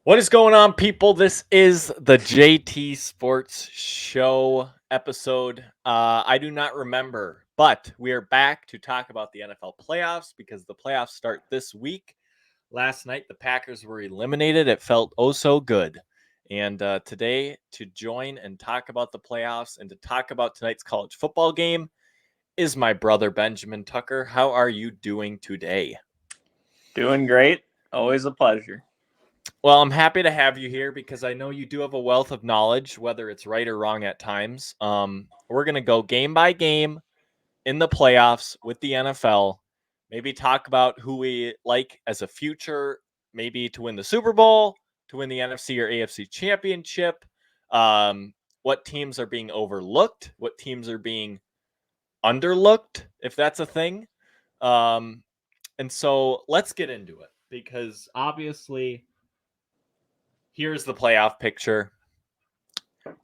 What is going on, people? This is the JT Sports Show episode. I do not remember, but we are back to talk about the NFL playoffs because the playoffs start this week. Last night, the Packers were eliminated. It felt oh so good. And today, to join and talk about the playoffs and to talk about tonight's college football game is my brother, Benjamin Tucker. How are you doing today? Doing great. Always a pleasure. Well, I'm happy to have you here because I know you do have a wealth of knowledge, whether it's right or wrong at times. We're going to go game by game in the playoffs with the NFL, maybe talk about who we like as a future, maybe to win the Super Bowl, to win the NFC or AFC championship, what teams are being overlooked, what teams are being underlooked, if that's a thing. Um, and so let's get into it because obviously here's the playoff picture.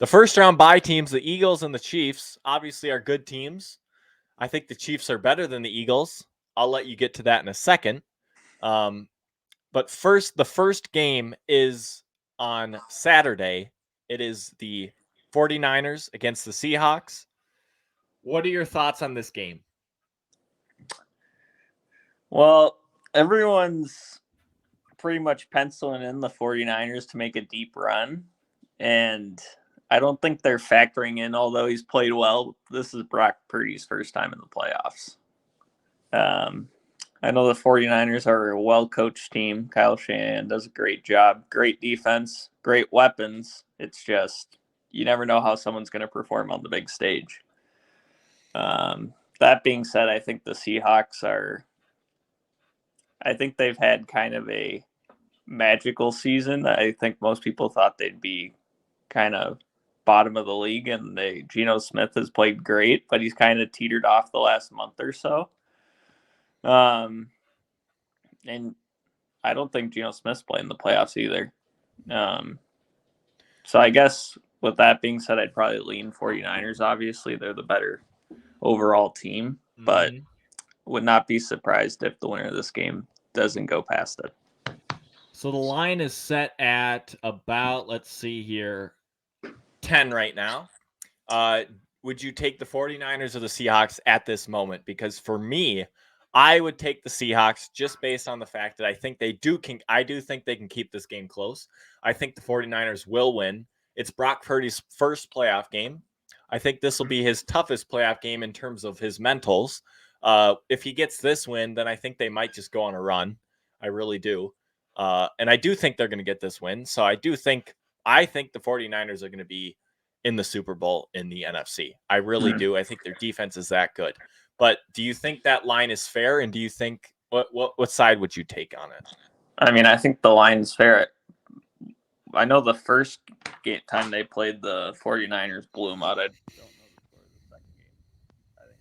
The first round bye teams, the Eagles and the Chiefs, obviously are good teams. I think the Chiefs are better than the Eagles. I'll let you get to that in a second. But first, the first game is on Saturday. It is the 49ers against the Seahawks. What are your thoughts on this game? Well, everyone's pretty much penciling in the 49ers to make a deep run. And I don't think they're factoring in, although he's played well, this is Brock Purdy's first time in the playoffs. I know the 49ers are a well-coached team. Kyle Shanahan does a great job. Great defense, great weapons. It's just you never know how someone's going to perform on the big stage. That being said, I think the Seahawks I think they've had kind of a magical season. I think most people thought they'd be kind of bottom of the league, and Geno Smith has played great, but he's kind of teetered off the last month or so. And I don't think Geno Smith's playing the playoffs either. So I guess with that being said, I'd probably lean 49ers. Obviously, they're the better overall team, but would not be surprised if the winner of this game doesn't go past it. So the line is set at about, let's see here, 10 right now. Would you take the 49ers or the Seahawks at this moment? Because for me, I would take the Seahawks just based on the fact that I think I do think they can keep this game close. I think the 49ers will win. It's Brock Purdy's first playoff game. I think this will be his toughest playoff game in terms of his mentals. If he gets this win, then I think they might just go on a run. I really do. And I do think they're going to get this win. So I think the 49ers are going to be in the Super Bowl in the NFC. I really do. I think their defense is that good. But do you think that line is fair? And do you think what side would you take on it? I mean, I think the line's fair. I know the first time they played the 49ers blew them out. I don't know the score of the second game. I think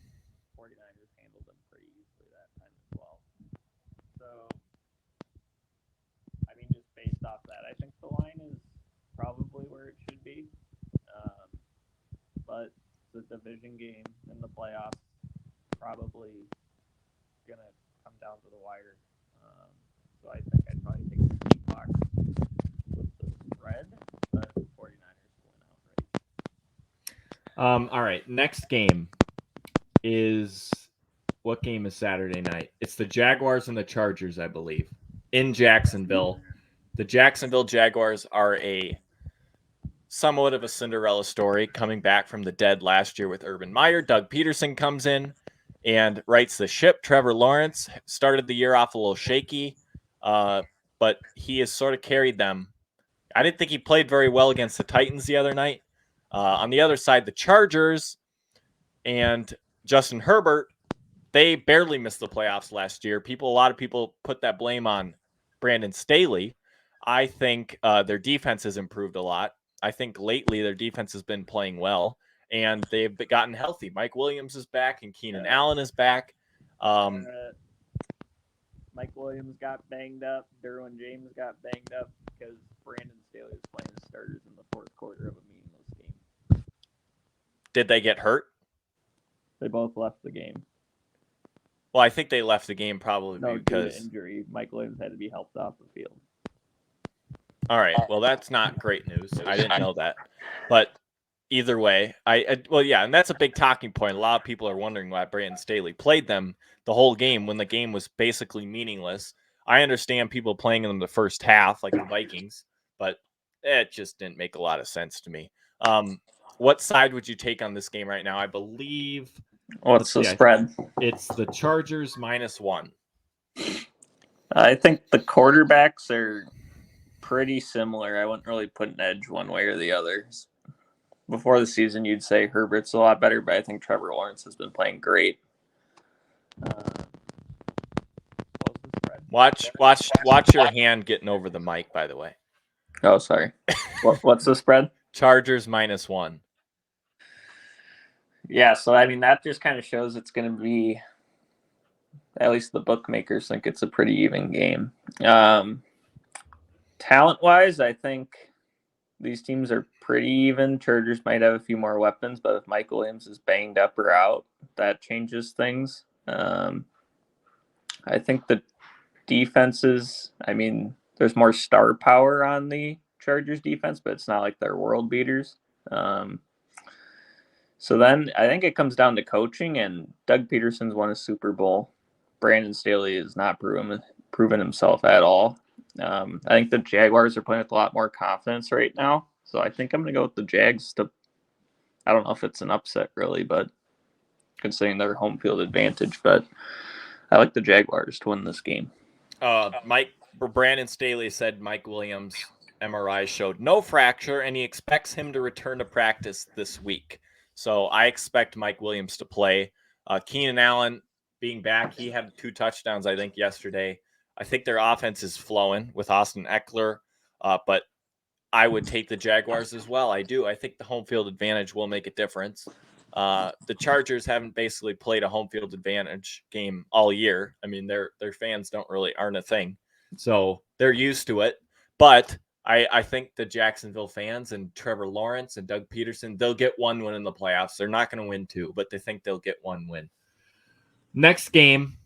49ers handled them pretty easily that time as well. So, I mean, just based off that, I think the line is probably where it should be. But the division game in the playoffs probably gonna come down to the wire. So I think I'd probably take the Seahawks with the spread, but 49ers win outright. All right. Next game is what game is Saturday night? It's the Jaguars and the Chargers, I believe, in Jacksonville. The Jacksonville Jaguars are a somewhat of a Cinderella story, coming back from the dead last year with Urban Meyer. Doug Peterson comes in and rights the ship. Trevor Lawrence started the year off a little shaky, but he has sort of carried them. I didn't think he played very well against the Titans the other night. On the other side, the Chargers and Justin Herbert, they barely missed the playoffs last year. A lot of people put that blame on Brandon Staley. I think their defense has improved a lot. I think lately their defense has been playing well, and they've gotten healthy. Mike Williams is back, and Keenan Allen is back. Mike Williams got banged up. Derwin James got banged up because Brandon Staley was playing the starters in the fourth quarter of a meaningless game. Did they get hurt? They both left the game. Well, I think they left the game probably because due to injury. Mike Williams had to be helped off the field. All right. Well, that's not great news. I didn't know that. But either way, well, yeah, and that's a big talking point. A lot of people are wondering why Brandon Staley played them the whole game when the game was basically meaningless. I understand people playing them the first half, like the Vikings, but it just didn't make a lot of sense to me. What side would you take on this game right now? I believe. What's the spread? It's the Chargers -1. I think the quarterbacks are pretty similar. I wouldn't really put an edge one way or the other. Before the season, you'd say Herbert's a lot better, but I think Trevor Lawrence has been playing great. Watch your hand getting over the mic, by the way. Oh, sorry. What's the spread? Chargers -1. Yeah, so I mean that just kind of shows it's going to be, at least the bookmakers think it's a pretty even game. Talent-wise, I think these teams are pretty even. Chargers might have a few more weapons, but if Mike Williams is banged up or out, that changes things. I think the defenses, I mean, there's more star power on the Chargers defense, but it's not like they're world beaters. So then I think it comes down to coaching, and Doug Peterson's won a Super Bowl. Brandon Staley has not proven himself at all. I think the Jaguars are playing with a lot more confidence right now. So I think I'm going to go with the Jags I don't know if it's an upset really, but considering their home field advantage, but I like the Jaguars to win this game. Brandon Staley said Mike Williams' MRI showed no fracture, and he expects him to return to practice this week. So I expect Mike Williams to play. Keenan Allen being back, he had 2 touchdowns, I think, yesterday. I think their offense is flowing with Austin Eckler, but I would take the Jaguars as well. I do. I think the home field advantage will make a difference. The Chargers haven't basically played a home field advantage game all year. I mean, their fans aren't a thing. So they're used to it. But I think the Jacksonville fans and Trevor Lawrence and Doug Peterson, they'll get 1 win in the playoffs. They're not going to win 2, but they think they'll get 1 win. Next game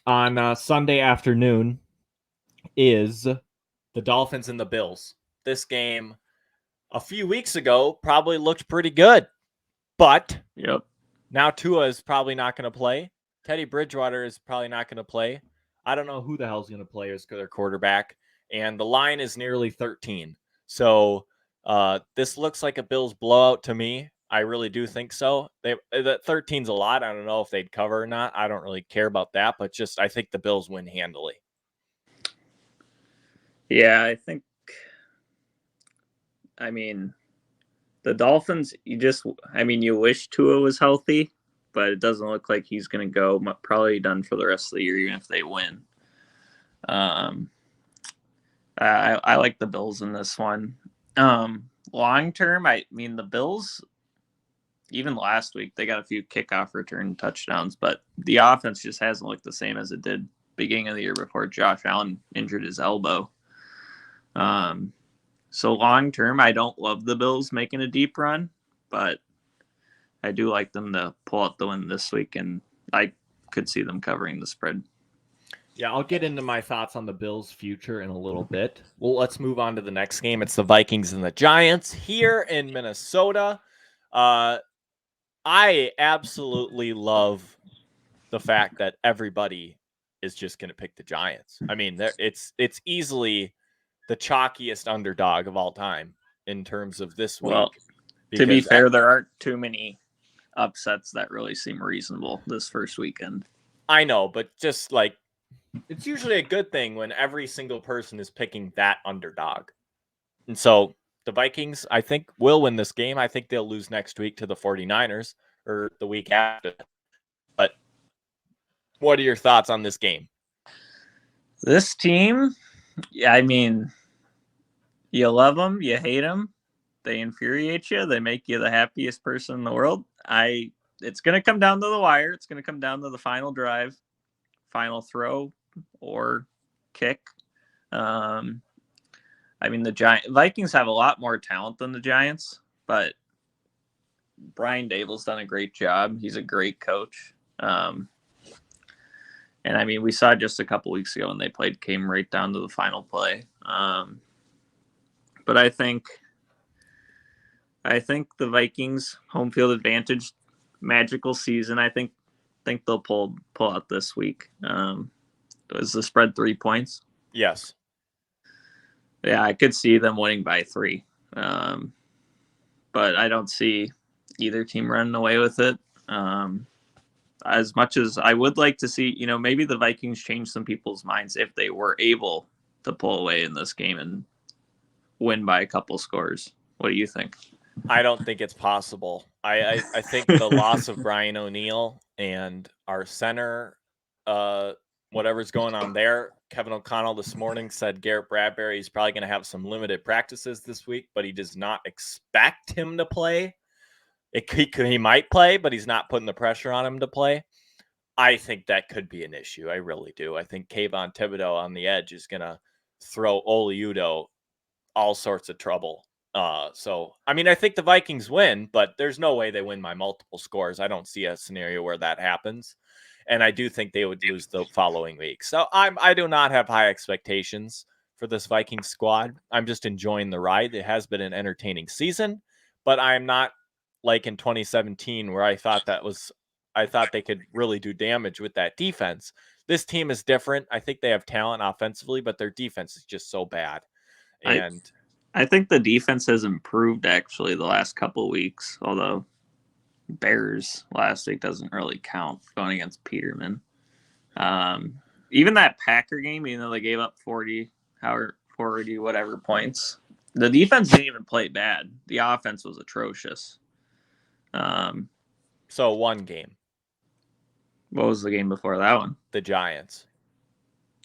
on Sunday afternoon is the Dolphins and the Bills. This game a few weeks ago probably looked pretty good, but now Tua is probably not going to play. Teddy Bridgewater is probably not going to play. I don't know who the hell's going to play as their quarterback, and the line is nearly 13. So this looks like a Bills blowout to me. I really do think so. That 13's a lot. I don't know if they'd cover or not. I don't really care about that, but just I think the Bills win handily. Yeah, I mean, the Dolphins, you wish Tua was healthy, but it doesn't look like he's going to go. Probably done for the rest of the year, even if they win. I like the Bills in this one. Long term, the Bills, even last week, they got a few kickoff return touchdowns, but the offense just hasn't looked the same as it did beginning of the year before Josh Allen injured his elbow. So long term, I don't love the Bills making a deep run, but I do like them to pull out the win this week, and I could see them covering the spread. Yeah, I'll get into my thoughts on the Bills' future in a little bit. Well, let's move on to the next game. It's the Vikings and the Giants here in Minnesota. I absolutely love the fact that everybody is just going to pick the Giants. I mean, it's easily the chalkiest underdog of all time in terms of this week. Well, to be fair, there aren't too many upsets that really seem reasonable this first weekend. I know, but just like, it's usually a good thing when every single person is picking that underdog. And so the Vikings, I think, will win this game. I think they'll lose next week to the 49ers or the week after. But what are your thoughts on this game? This team, I mean, you love them, you hate them. They infuriate you. They make you the happiest person in the world. It's going to come down to the wire. It's going to come down to the final drive, final throw, or kick. The Vikings have a lot more talent than the Giants, but Brian Daboll's done a great job. He's a great coach. We saw just a couple weeks ago when they played, came right down to the final play. but I think the Vikings home field advantage, magical season. I think they'll pull out this week. Was the spread 3 points? Yes. Yeah, I could see them winning by 3. But I don't see either team running away with it. As much as I would like to see, maybe the Vikings change some people's minds if they were able to pull away in this game and win by a couple scores. What do you think? I don't think it's possible. I think the loss of Brian O'Neill and our center, whatever's going on there. Kevin O'Connell this morning said Garrett Bradbury is probably going to have some limited practices this week, but he does not expect him to play. He might play, but he's not putting the pressure on him to play. I think that could be an issue. I really do. I think Kayvon Thibodeau on the edge is going to throw Oli Udoh all sorts of trouble. So, I mean, I think the Vikings win, but there's no way they win by multiple scores. I don't see a scenario where that happens. And I do think they would lose the following week. So I do not have high expectations for this Vikings squad. I'm just enjoying the ride. It has been an entertaining season, but I'm not like in 2017 where I thought they could really do damage with that defense. This team is different. I think they have talent offensively, but their defense is just so bad. And I think the defense has improved actually the last couple of weeks, although Bears last week doesn't really count going against Peterman. Even that Packer game, even though they gave up 40 whatever points, the defense didn't even play bad. The offense was atrocious. So one game. What was the game before that one? The Giants.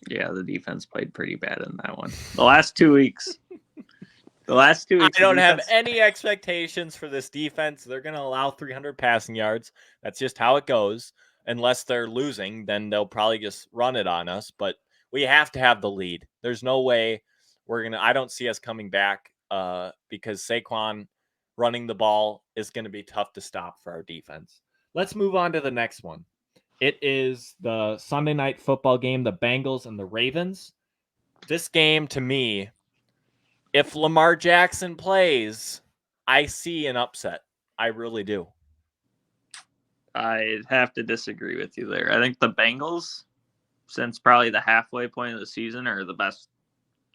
Yeah, the defense played pretty bad in that one. The last 2 weeks. I don't have any expectations for this defense. They're going to allow 300 passing yards. That's just how it goes. Unless they're losing, then they'll probably just run it on us. But we have to have the lead. There's no way I don't see us coming back because Saquon running the ball is going to be tough to stop for our defense. Let's move on to the next one. It is the Sunday night football game, the Bengals and the Ravens. This game, to me, if Lamar Jackson plays, I see an upset. I really do. I'd have to disagree with you there. I think the Bengals, since probably the halfway point of the season, are the best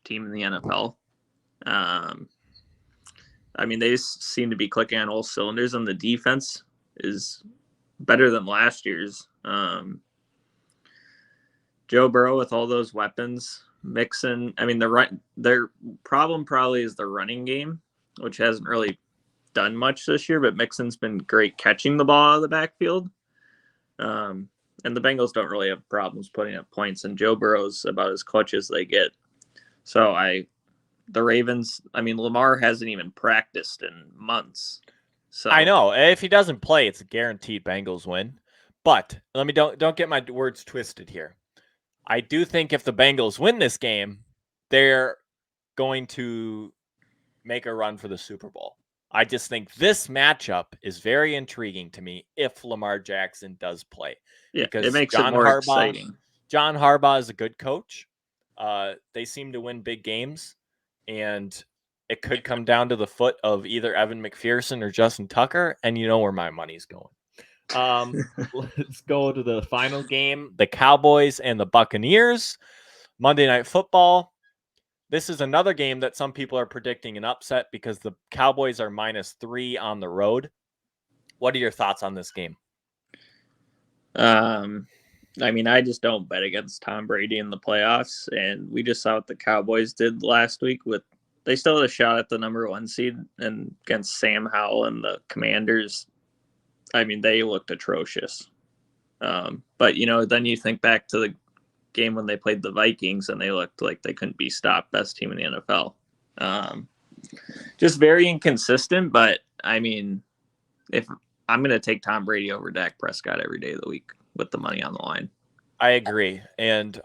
team in the NFL. I mean, they seem to be clicking on all cylinders, and the defense is better than last year's. Joe Burrow with all those weapons, Mixon. I mean, their problem probably is the running game, which hasn't really done much this year, but Mixon's been great catching the ball out of the backfield. And the Bengals don't really have problems putting up points, and Joe Burrow's about as clutch as they get. So the Ravens, I mean, Lamar hasn't even practiced in months. So I know if he doesn't play, it's a guaranteed Bengals win. But let me don't get my words twisted here. I do think if the Bengals win this game, they're going to make a run for the Super Bowl. I just think this matchup is very intriguing to me if Lamar Jackson does play. Yeah, because it makes it more exciting. John Harbaugh is a good coach. They seem to win big games, and it could come down to the foot of either Evan McPherson or Justin Tucker, and you know where my money's going. Let's go to the final game, the Cowboys and the Buccaneers, Monday Night Football. This is another game that some people are predicting an upset because the Cowboys are -3 on the road. What are your thoughts on this game? I mean, I just don't bet against Tom Brady in the playoffs, and we just saw what the Cowboys did last week. They still had a shot at the number 1 seed, and against Sam Howell and the Commanders, I mean, they looked atrocious. But then you think back to the game when they played the Vikings, and they looked like they couldn't be stopped. Best team in the NFL. Just very inconsistent. But I mean, if I'm going to take Tom Brady over Dak Prescott every day of the week with the money on the line. I agree, and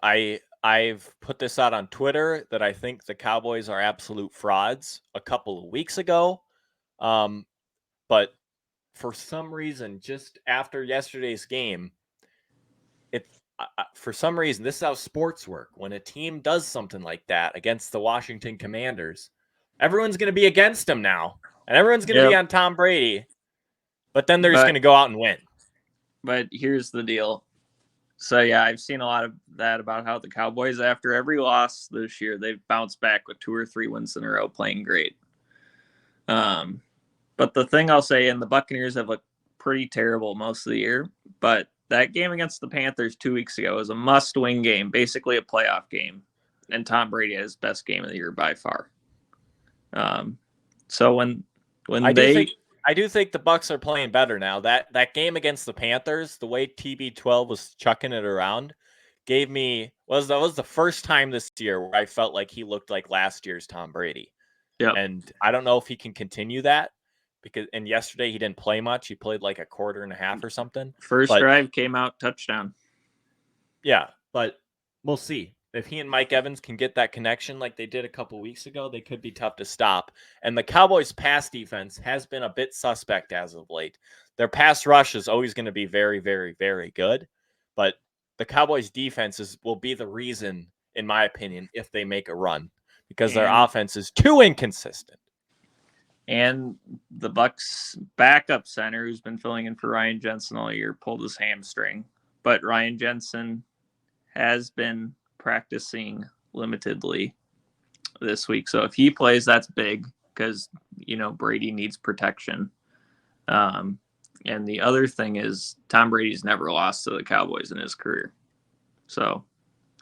I've put this out on Twitter that I think the Cowboys are absolute frauds a couple of weeks ago, but for some reason, just after yesterday's game, for some reason, this is how sports work. When a team does something like that against the Washington Commanders, Everyone's going to be against him now, and everyone's going to be Yep. on Tom Brady. But then they're just But going to go out and win. but here's the deal. So yeah, I've seen a lot of that about how the Cowboys, after every loss this year, they've bounced back with 2 or 3 wins in a row, playing great. But the thing I'll say, and the Buccaneers have looked pretty terrible most of the year, but that game against the Panthers 2 weeks ago was a must-win game, basically a playoff game, and Tom Brady had his best game of the year by far. So when I do think the Bucs are playing better now. That game against the Panthers, the way TB12 was chucking it around, was the first time this year where I felt like he looked like last year's Tom Brady. Yep. And I don't know if he can continue that and yesterday he didn't play much. He played like a quarter and a half or something. First drive came out touchdown. Yeah, but we'll see. If he and Mike Evans can get that connection like they did a couple weeks ago, they could be tough to stop. And the Cowboys' pass defense has been a bit suspect as of late. Their pass rush is always going to be very, very, very good. But the Cowboys' defense will be the reason, in my opinion, if they make a run. Because their offense is too inconsistent. And the Bucs' backup center, who's been filling in for Ryan Jensen all year, pulled his hamstring. But Ryan Jensen has been practicing limitedly this week. So if he plays, that's big because, Brady needs protection. And the other thing is Tom Brady's never lost to the Cowboys in his career. So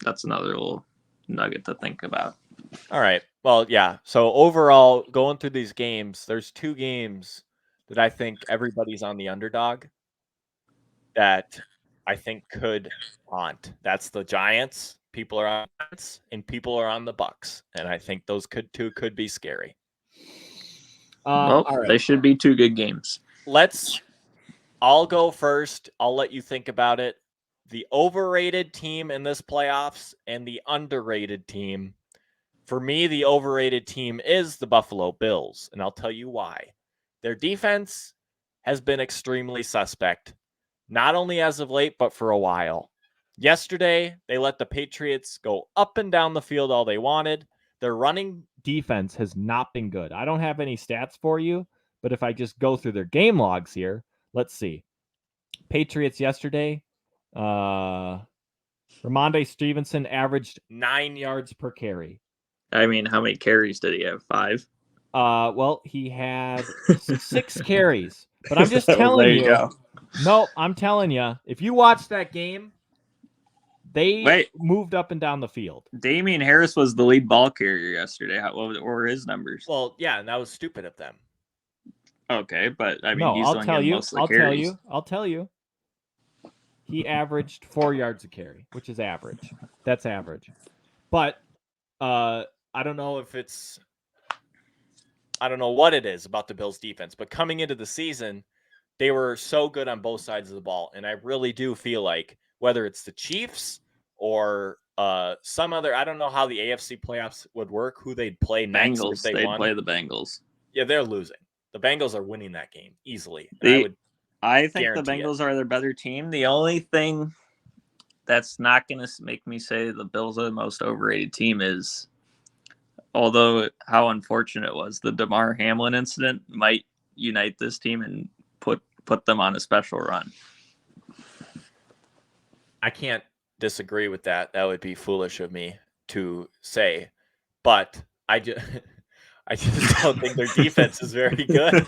that's another little nugget to think about. All right. Well, yeah. So overall, going through these games, there's 2 games that I think everybody's on the underdog that I think could haunt. That's the Giants. People are on the Giants, and people are on the Bucs, and I think those could be scary. Well, all right. They should be 2 good games. I'll go first. I'll let you think about it. The overrated team in this playoffs and the underrated team. For me, the overrated team is the Buffalo Bills, and I'll tell you why. Their defense has been extremely suspect, not only as of late, but for a while. Yesterday, they let the Patriots go up and down the field all they wanted. Their running defense has not been good. I don't have any stats for you, but if I just go through their game logs here, let's see. Patriots yesterday, Ramondre Stevenson averaged 9 yards per carry. I mean, how many carries did he have? 5? Well, he had 6 carries. But I'm just telling you. Go. No, I'm telling you. If you watch that game, they moved up and down the field. Damian Harris was the lead ball carrier yesterday. What were his numbers? Well, yeah, and that was stupid of them. Okay, but I mean, he's the one getting most of the carries. I'll tell you. He averaged 4 yards a carry, which is average. That's average. But I don't know what it is about the Bills defense, but coming into the season, they were so good on both sides of the ball. And I really do feel like whether it's the Chiefs or some other, I don't know how the AFC playoffs would work, who they'd play next if they won. They'd play the Bengals. Yeah, they're losing. The Bengals are winning that game easily. I think the Bengals are their better team. The only thing that's not going to make me say the Bills are the most overrated team is, although how unfortunate it was, the Damar Hamlin incident might unite this team and put them on a special run. I can't disagree with that. That would be foolish of me to say, but I just don't think their defense is very good.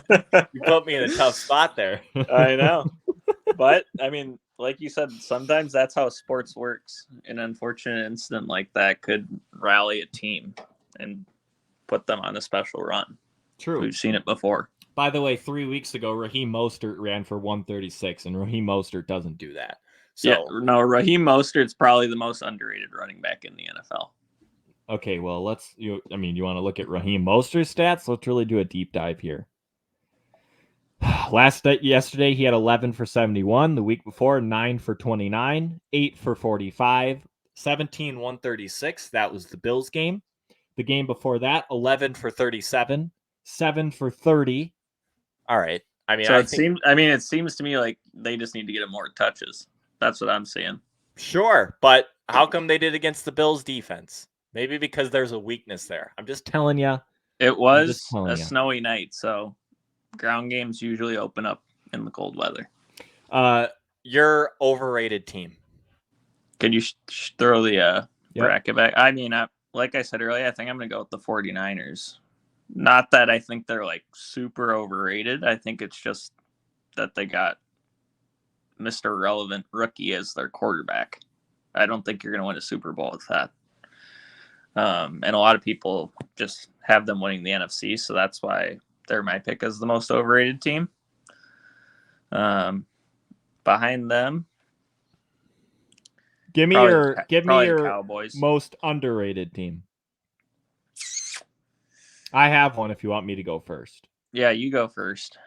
You put me in a tough spot there. I know. But, I mean, like you said, sometimes that's how sports works. An unfortunate incident like that could rally a team and put them on a special run. True. We've seen it before. By the way, 3 weeks ago, Raheem Mostert ran for 136, and Raheem Mostert doesn't do that. So, yeah, no, Raheem Mostert's probably the most underrated running back in the NFL. Okay, well, you want to look at Raheem Mostert's stats? Let's really do a deep dive here. Yesterday, he had 11 for 71. The week before, 9 for 29, 8 for 45, 17, 136. That was the Bills game. The game before that, 11 for 37, 7 for 30. All right. I mean, it seems to me like they just need to get him more touches. That's what I'm saying. Sure, but how come they did against the Bills defense? Maybe because there's a weakness there. I'm just telling you. It I'm just was telling a you. snowy night, so ground games usually open up in the cold weather. Your overrated team. Could you throw the bracket back? I mean, like I said earlier, I think I'm going to go with the 49ers. Not that I think they're like super overrated. I think it's just that they got Mr. Relevant rookie as their quarterback. I don't think you're going to win a Super Bowl with that. And a lot of people just have them winning the NFC, so that's why they're my pick as the most overrated team. Behind them, Give me your Cowboys. most underrated team. I have one if you want me to go first. Yeah, you go first.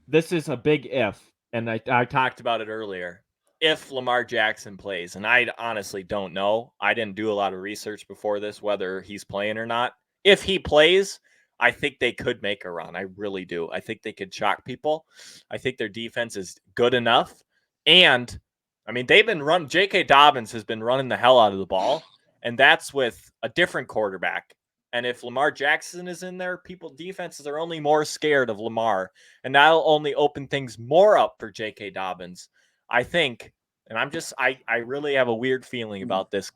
This is a big if, and I talked about it earlier. If Lamar Jackson plays, and I honestly don't know. I didn't do a lot of research before this, whether he's playing or not. If he plays, I think they could make a run. I really do. I think they could shock people. I think their defense is good enough. And, I mean, they've been running. J.K. Dobbins has been running the hell out of the ball, and that's with a different quarterback. And if Lamar Jackson is in there, defenses are only more scared of Lamar. And that'll only open things more up for J.K. Dobbins. I think, and I really have a weird feeling about this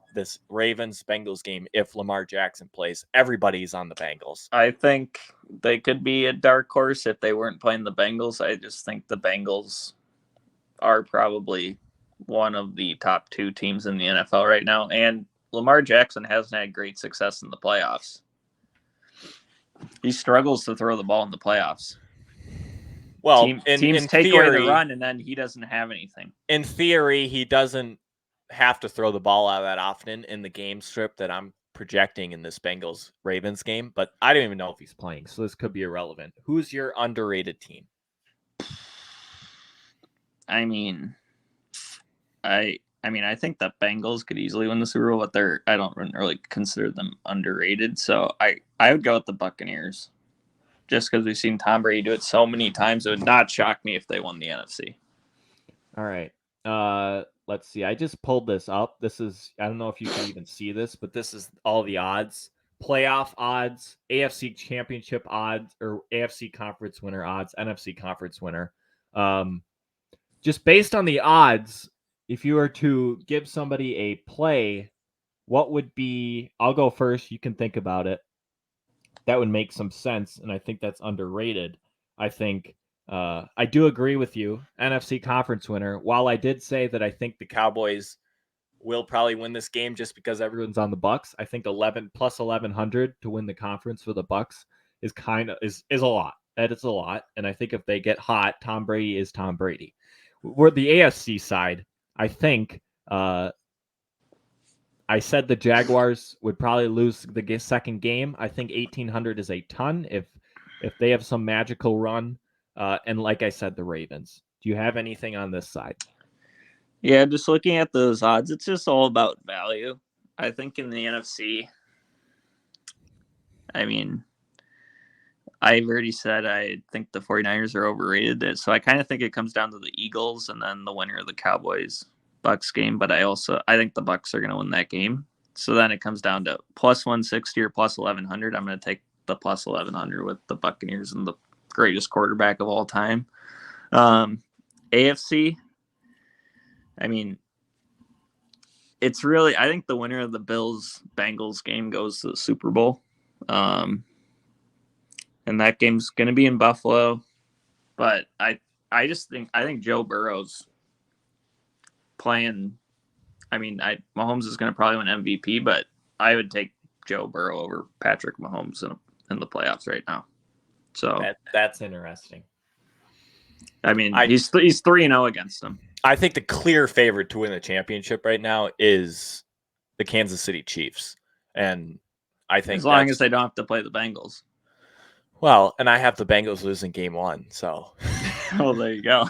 Ravens-Bengals game if Lamar Jackson plays. Everybody's on the Bengals. I think they could be a dark horse if they weren't playing the Bengals. I just think the Bengals are probably one of the top 2 teams in the NFL right now. And Lamar Jackson hasn't had great success in the playoffs. He struggles to throw the ball in the playoffs. Well, teams take away the run, and then he doesn't have anything. In theory, he doesn't have to throw the ball out that often in the game script that I'm projecting in this Bengals-Ravens game, but I don't even know if he's playing, so this could be irrelevant. Who's your underrated team? I mean, I think the Bengals could easily win the Super Bowl, but I don't really consider them underrated. So I would go with the Buccaneers, just because we've seen Tom Brady do it so many times. It would not shock me if they won the NFC. All right. Let's see. I just pulled this up. This is, I don't know if you can even see this, but this is all the odds. Playoff odds, AFC championship odds, or AFC conference winner odds, NFC conference winner. Just based on the odds, if you were to give somebody a play, what would be, I'll go first. You can think about it. That would make some sense. And I think that's underrated. I think, I do agree with you. NFC conference winner. While I did say that I think the Cowboys will probably win this game just because everyone's on the Bucks, I think 11 plus 1100 to win the conference for the Bucks is a lot. That is a lot. And I think if they get hot, Tom Brady is Tom Brady. We're the AFC side. I think I said the Jaguars would probably lose the second game. I think 1,800 is a ton if they have some magical run. And like I said, the Ravens. Do you have anything on this side? Yeah, just looking at those odds, it's just all about value. I think in the NFC, I mean, I've already said I think the 49ers are overrated. So I kind of think it comes down to the Eagles and then the winner of the Cowboys-Bucks game. But I think the Bucks are going to win that game. So then it comes down to plus 160 or plus 1,100. I'm going to take the plus 1,100 with the Buccaneers and the greatest quarterback of all time. AFC, I mean, it's really, I think the winner of the Bills-Bengals game goes to the Super Bowl. And that game's going to be in Buffalo. But I think Joe Burrow's playing. I mean, Mahomes is going to probably win MVP, but I would take Joe Burrow over Patrick Mahomes in the playoffs right now. So that's interesting. I mean, he's 3-0 against them. I think the clear favorite to win the championship right now is the Kansas City Chiefs, and I think as long as they don't have to play the Bengals. Well, and I have the Bengals losing game 1, so. Oh, there you go.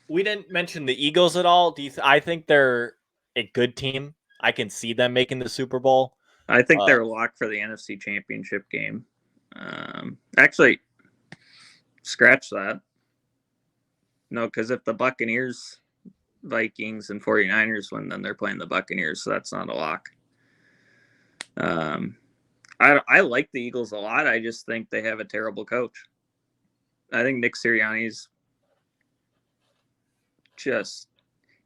We didn't mention the Eagles at all. I think they're a good team. I can see them making the Super Bowl. I think they're a lock for the NFC Championship game. Actually, scratch that. No, because if the Buccaneers, Vikings, and 49ers win, then they're playing the Buccaneers, so that's not a lock. I like the Eagles a lot. I just think they have a terrible coach. I think Nick Sirianni's just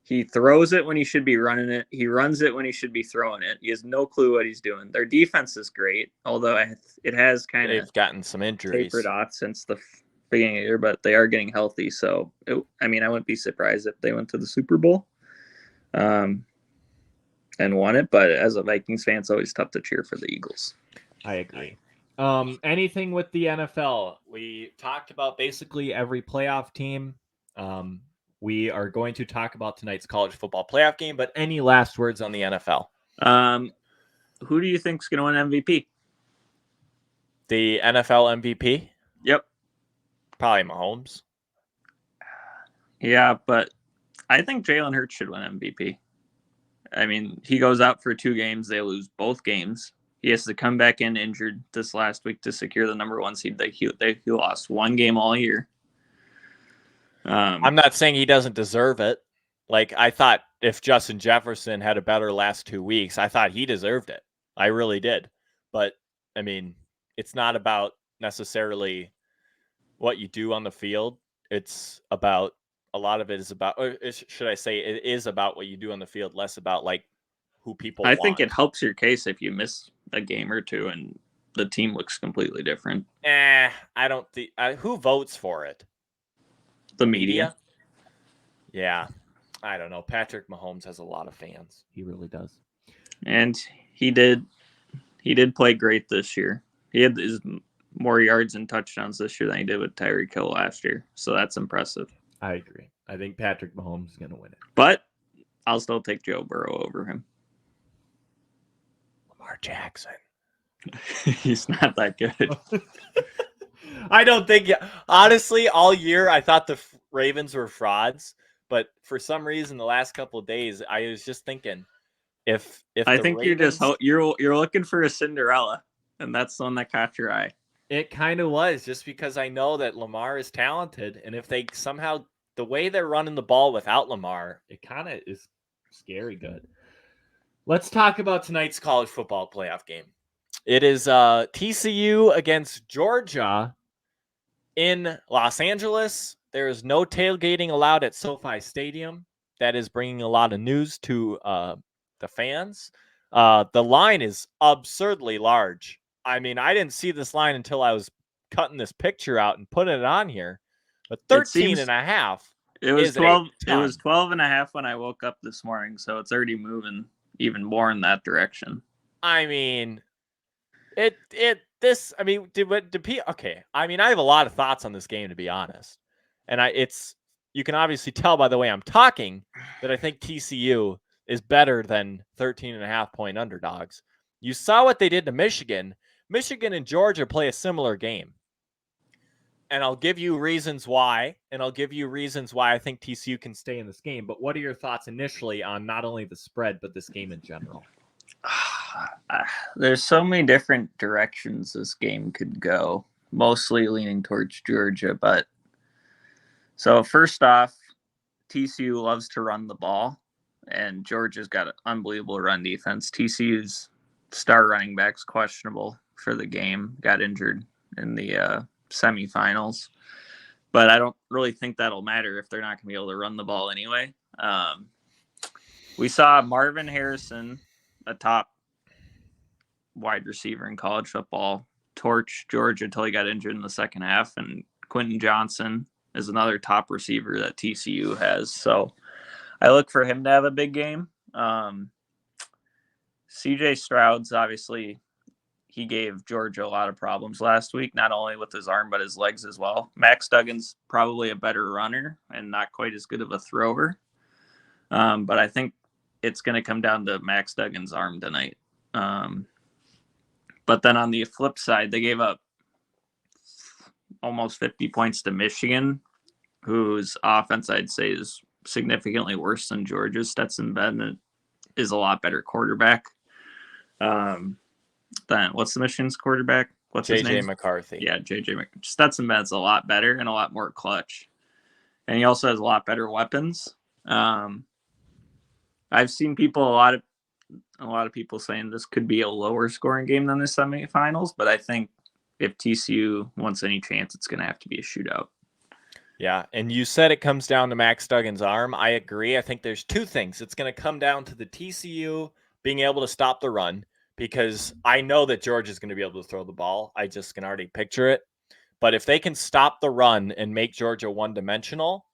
he throws it when he should be running it. He runs it when he should be throwing it. He has no clue what he's doing. Their defense is great, although it has kind of They've gotten some tapered injuries. off since the beginning of the year, but they are getting healthy. So, I wouldn't be surprised if they went to the Super Bowl and won it. But as a Vikings fan, it's always tough to cheer for the Eagles. I agree. Anything with the NFL? We talked about basically every playoff team. We are going to talk about tonight's college football playoff game, but any last words on the NFL? Who do you think's going to win MVP? The NFL MVP? Yep. Probably Mahomes. Yeah, but I think Jalen Hurts should win MVP. I mean, he goes out for 2 games. They lose both games. He has to come back in injured this last week to secure the number 1 seed. He lost 1 game all year. I'm not saying he doesn't deserve it. Like, I thought if Justin Jefferson had a better last 2 weeks, I thought he deserved it. I really did. But, I mean, it's not about necessarily what you do on the field. It's about, a lot of it is about, or should I say, it is about what you do on the field, less about, like, who people want. think it helps your case if you miss a game or 2 and the team looks completely different. I don't think, who votes for it? The media. Yeah. I don't know. Patrick Mahomes has a lot of fans. He really does. And he did play great this year. He had more yards and touchdowns this year than he did with Tyreek Hill last year. So that's impressive. I agree. I think Patrick Mahomes is going to win it. But I'll still take Joe Burrow over him. Lamar Jackson. He's not that good. I don't think, honestly, all year I thought the Ravens were frauds, but for some reason the last couple of days I was just thinking, if I think Ravens, you're looking for a Cinderella, and that's the one that caught your eye. It kind of was, just because I know that Lamar is talented, and if they somehow, the way they're running the ball without Lamar, it kind of is scary good. Let's talk about tonight's college football playoff game. It is TCU against Georgia in Los Angeles. There is no tailgating allowed at SoFi Stadium. That is bringing a lot of news to the fans. The line is absurdly large. I mean, I didn't see this line until I was cutting this picture out and putting it on here. But 13 and a half. It was 12. It was 12 and a half when I woke up this morning, so it's already moving even more in that direction. I mean, okay. I mean, I have a lot of thoughts on this game, to be honest. And you can obviously tell by the way I'm talking that I think TCU is better than 13.5-point underdogs. You saw what they did to Michigan. Michigan and Georgia play a similar game. And I'll give you reasons why, I think TCU can stay in this game. But what are your thoughts initially on not only the spread, but this game in general? There's so many different directions this game could go, mostly leaning towards Georgia. But so first off, TCU loves to run the ball, and Georgia's got an unbelievable run defense. TCU's star running back's questionable for the game, got injured in the semifinals, but I don't really think that'll matter if they're not going to be able to run the ball anyway. We saw Marvin Harrison, a top wide receiver in college football, torch Georgia until he got injured in the second half, and Quentin Johnson is another top receiver that TCU has. So I look for him to have a big game. CJ Stroud's obviously, he gave Georgia a lot of problems last week, not only with his arm, but his legs as well. Max Duggan's probably a better runner and not quite as good of a thrower. But I think it's going to come down to Max Duggan's arm tonight. But then on the flip side, they gave up almost 50 points to Michigan, whose offense I'd say is significantly worse than Georgia's. Stetson Bennett is a lot better quarterback. Then what's the Michigan's quarterback? What's his name? JJ McCarthy. Yeah, Stetson Bennett's a lot better and a lot more clutch. And he also has a lot better weapons. I've seen people a lot of people saying this could be a lower scoring game than the semifinals, but I think if TCU wants any chance, it's going to have to be a shootout. Yeah, and you said it comes down to Max Duggan's arm. I agree. I think there's two things. It's going to come down to the TCU being able to stop the run, because I know that Georgia's going to be able to throw the ball. I just can already picture it. But if they can stop the run and make Georgia one-dimensional,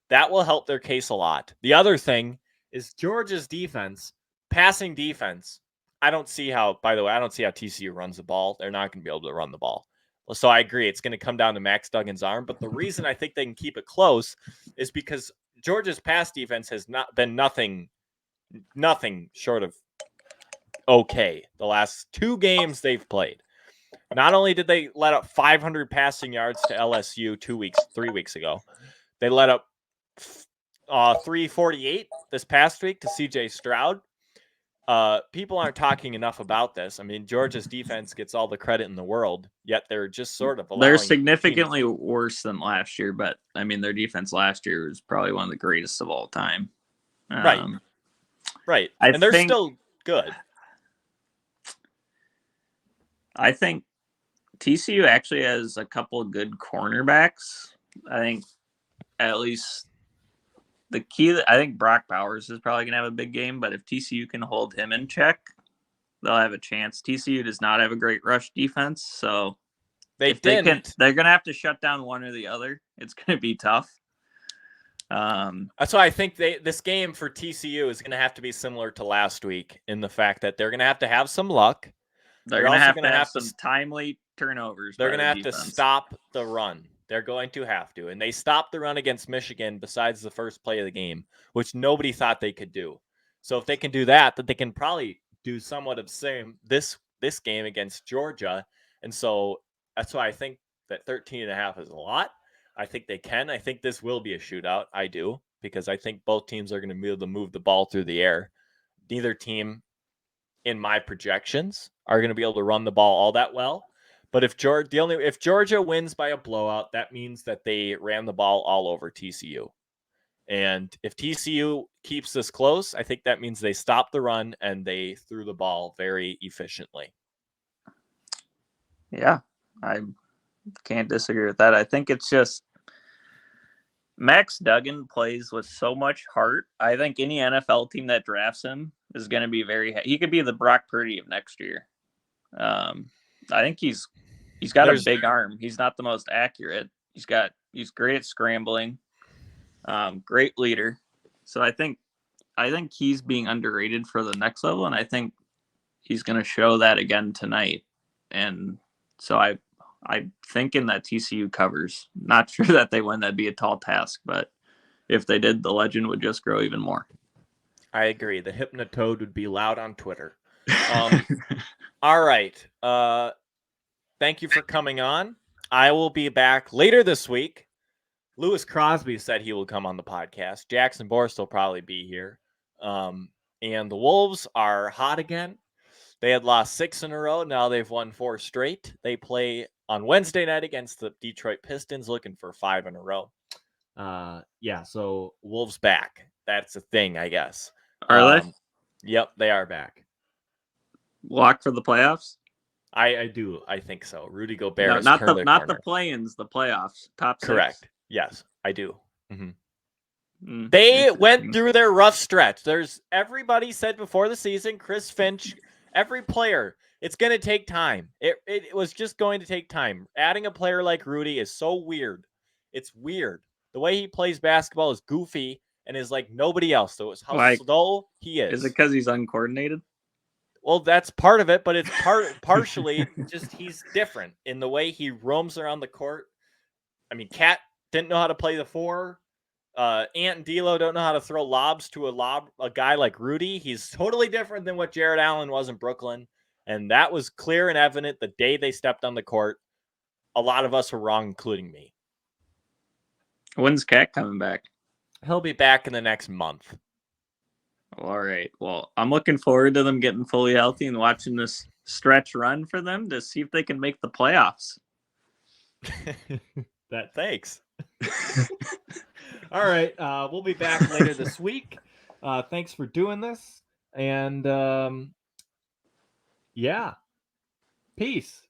that will help their case a lot. The other thing is Georgia's defense, passing defense. I don't see how TCU runs the ball. They're not going to be able to run the ball. So I agree. It's going to come down to Max Duggan's arm. But the reason I think they can keep it close is because Georgia's pass defense has not been nothing short of okay the last two games they've played. Not only did they let up 500 passing yards to LSU 3 weeks ago, they let up 348 this past week to CJ Stroud. People aren't talking enough about this. I mean, Georgia's defense gets all the credit in the world, yet they're just sort of allowing. They're significantly worse than last year, but I mean, their defense last year was probably one of the greatest of all time. Right. And they're still good. I think TCU actually has a couple of good cornerbacks. I think at least the key, I think Brock Bowers is probably going to have a big game, but if TCU can hold him in check, they'll have a chance. TCU does not have a great rush defense, so they're going to have to shut down one or the other. It's going to be tough. That's why I think this game for TCU is going to have to be similar to last week in the fact that they're going to have some luck. They're going to have some timely turnovers. They're going to have to stop the run. They're going to have to. And they stopped the run against Michigan besides the first play of the game, which nobody thought they could do. So if they can do that, then they can probably do somewhat of the same this game against Georgia. And so that's why I think that 13.5 is a lot. I think they can. I think this will be a shootout. I do, because I think both teams are going to be able to move the ball through the air. Neither team, in my projections, are going to be able to run the ball all that well. But if Georgia wins by a blowout, that means that they ran the ball all over TCU. And if TCU keeps this close, I think that means they stopped the run and they threw the ball very efficiently. Yeah, I can't disagree with that. I think it's just Max Duggan plays with so much heart. I think any NFL team that drafts him is going to be he could be the Brock Purdy of next year. I think he's got a big arm. He's not the most accurate. He's great at scrambling. Great leader. So I think he's being underrated for the next level, and I think he's going to show that again tonight. And so I'm thinking that TCU covers. Not sure that they win. That'd be a tall task, but if they did, the legend would just grow even more. I agree. The Hypnotoad would be loud on Twitter. All right. Thank you for coming on. I will be back later this week. Lewis Crosby said he will come on the podcast. Jackson Borst will probably be here. And the Wolves are hot again. They had lost 6 in a row. Now they've won 4 straight. They play on Wednesday night against the Detroit Pistons, looking for 5 in a row. So Wolves back. That's a thing, I guess. Are they? Yep, they are back. Lock for the playoffs? I do. I think so. Rudy Gobert not the play-ins, the playoffs. Top 6. Correct. Yes, I do. Mm-hmm. They went through their rough stretch. Everybody said before the season, Chris Finch, every player, it's going to take time. It was just going to take time. Adding a player like Rudy is so weird. It's weird. The way he plays basketball is goofy and is like nobody else. So it's how slow he is. Is it because he's uncoordinated? Well, that's part of it, but it's partially just he's different in the way he roams around the court. I mean, Cat didn't know how to play the 4. Ant and D'Lo don't know how to throw lobs to a guy like Rudy. He's totally different than what Jared Allen was in Brooklyn, and that was clear and evident the day they stepped on the court. A lot of us were wrong, including me. When's Cat coming back? He'll be back in the next month. All right. Well, I'm looking forward to them getting fully healthy and watching this stretch run for them to see if they can make the playoffs. Thanks. All right. We'll be back later this week. Thanks for doing this. And yeah, peace.